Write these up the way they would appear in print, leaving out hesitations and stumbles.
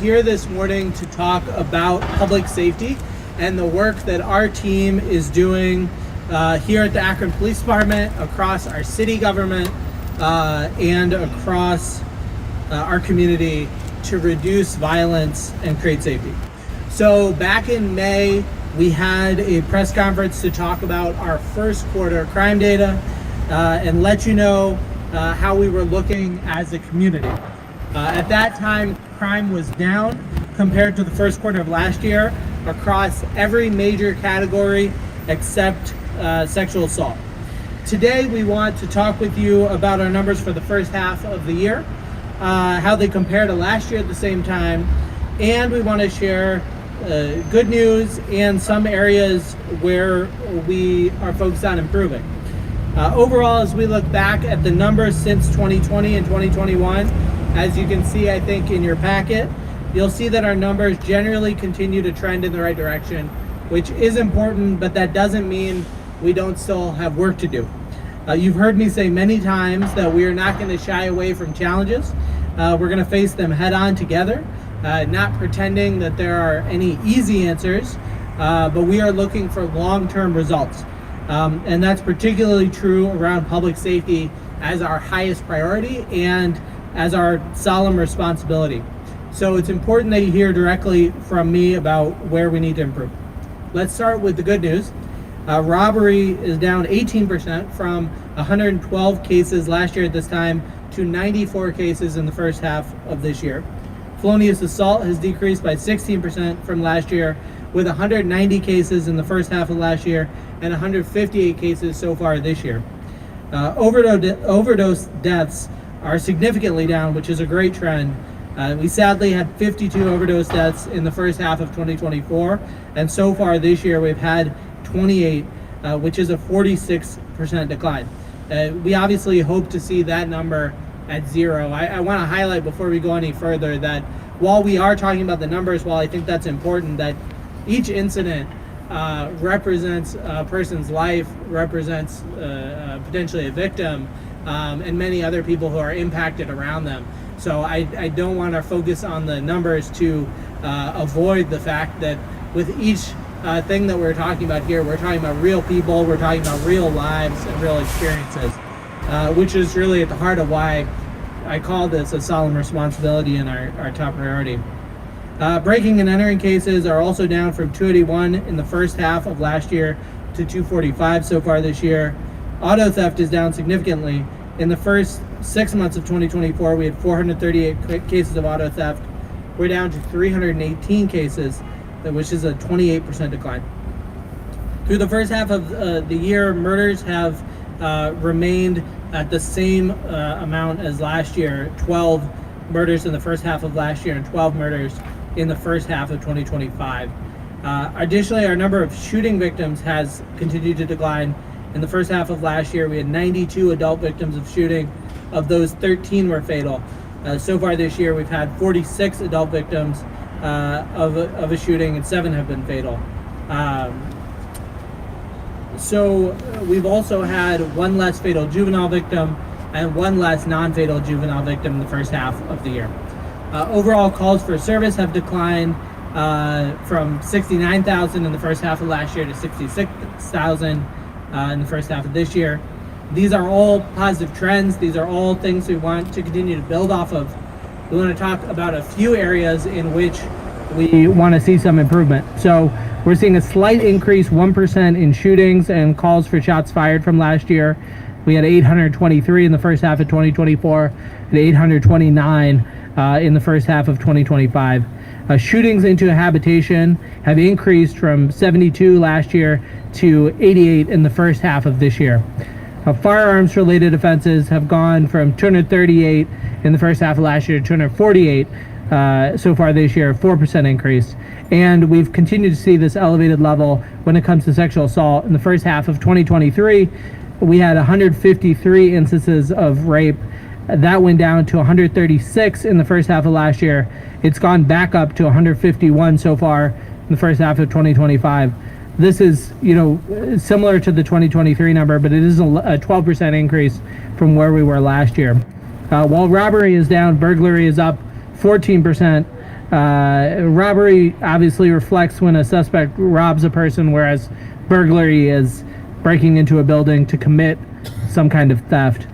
Here this morning to talk about public safety and the work that our team is doing here at the Akron Police Department, across our city government, and across our community to reduce violence and create safety. So back in May, we had a press conference to talk about our first quarter crime data and let you know how we were looking as a community. At that time, crime was down compared to the first quarter of last year across every major category except sexual assault. Today, we want to talk with you about our numbers for the first half of the year, how they compare to last year at the same time, and we want to share good news and some areas where we are focused on improving. Overall, as we look back at the numbers since 2020 and 2021, as you can see, I think in your packet, you'll see that our numbers generally continue to trend in the right direction, which is important, but that doesn't mean we don't still have work to do. You've heard me say many times that we are not going to shy away from challenges. We're going to face them head on together, not pretending that there are any easy answers, but we are looking for long-term results. And that's particularly true around public safety as our highest priority and as our solemn responsibility. So it's important that you hear directly from me about where we need to improve. Let's start with the good news. Robbery is down 18% from 112 cases last year at this time to 94 cases in the first half of this year. Felonious assault has decreased by 16% from last year, with 190 cases in the first half of last year and 158 cases so far this year. Overdose deaths are significantly down, which is a great trend. We sadly had 52 overdose deaths in the first half of 2024, and so far this year we've had 28, which is a 46% decline. We obviously hope to see that number at zero. I want to highlight before we go any further that while we are talking about the numbers, while I think that's important, that each incident represents a person's life, represents potentially a victim, and many other people who are impacted around them. So I don't want to focus on the numbers to avoid the fact that with each thing that we're talking about here, we're talking about real people, we're talking about real lives and real experiences, which is really at the heart of why I call this a solemn responsibility and our top priority. Breaking and entering cases are also down from 281 in the first half of last year to 245 so far this year. Auto theft is down significantly. In the first 6 months of 2024, we had 438 cases of auto theft. We're down to 318 cases, which is a 28% decline. Through the first half of the year, murders have remained at the same amount as last year, 12 murders in the first half of last year and 12 murders in the first half of 2025. Additionally, our number of shooting victims has continued to decline. In the first half of last year, we had 92 adult victims of shooting. Of those, 13 were fatal. So far this year, we've had 46 adult victims of a shooting, and 7 have been fatal. So we've also had 1 less fatal juvenile victim and 1 less non-fatal juvenile victim in the first half of the year. Overall calls for service have declined from 69,000 in the first half of last year to 66,000 in the first half of this year. These are all positive trends. These are all things we want to continue to build off of. We want to talk about a few areas in which we want to see some improvement. So we're seeing a slight increase, 1% in shootings and calls for shots fired from last year. We had 823 in the first half of 2024 and 829 in the first half of 2025. Shootings into habitation have increased from 72 last year to 88 in the first half of this year. Firearms-related offenses have gone from 238 in the first half of last year to 248 so far this year, 4% increase. And we've continued to see this elevated level when it comes to sexual assault. In the first half of 2023, we had 153 instances of rape. That went down to 136 in the first half of last year. It's gone back up to 151 so far in the first half of 2025. This is, similar to the 2023 number, but it is a 12% increase from where we were last year. While robbery is down, burglary is up 14%. Robbery obviously reflects when a suspect robs a person, whereas burglary is breaking into a building to commit some kind of theft.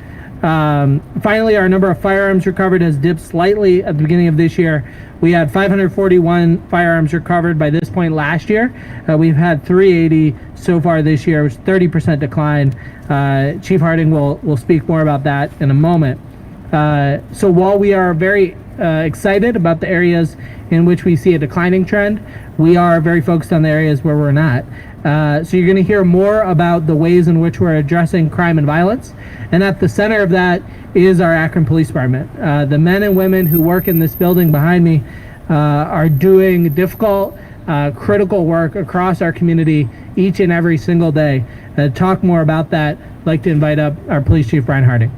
Finally, our number of firearms recovered has dipped slightly at the beginning of this year. We had 541 firearms recovered by this point last year. We've had 380 so far this year, which is 30% decline. Chief Harding will speak more about that in a moment. So while we are very excited about the areas in which we see a declining trend, we are very focused on the areas where we're not. So you're going to hear more about the ways in which we're addressing crime and violence. And at the center of that is our Akron Police Department. The men and women who work in this building behind me are doing difficult, critical work across our community each and every single day. To talk more about that, I'd like to invite up our Police Chief, Brian Harding.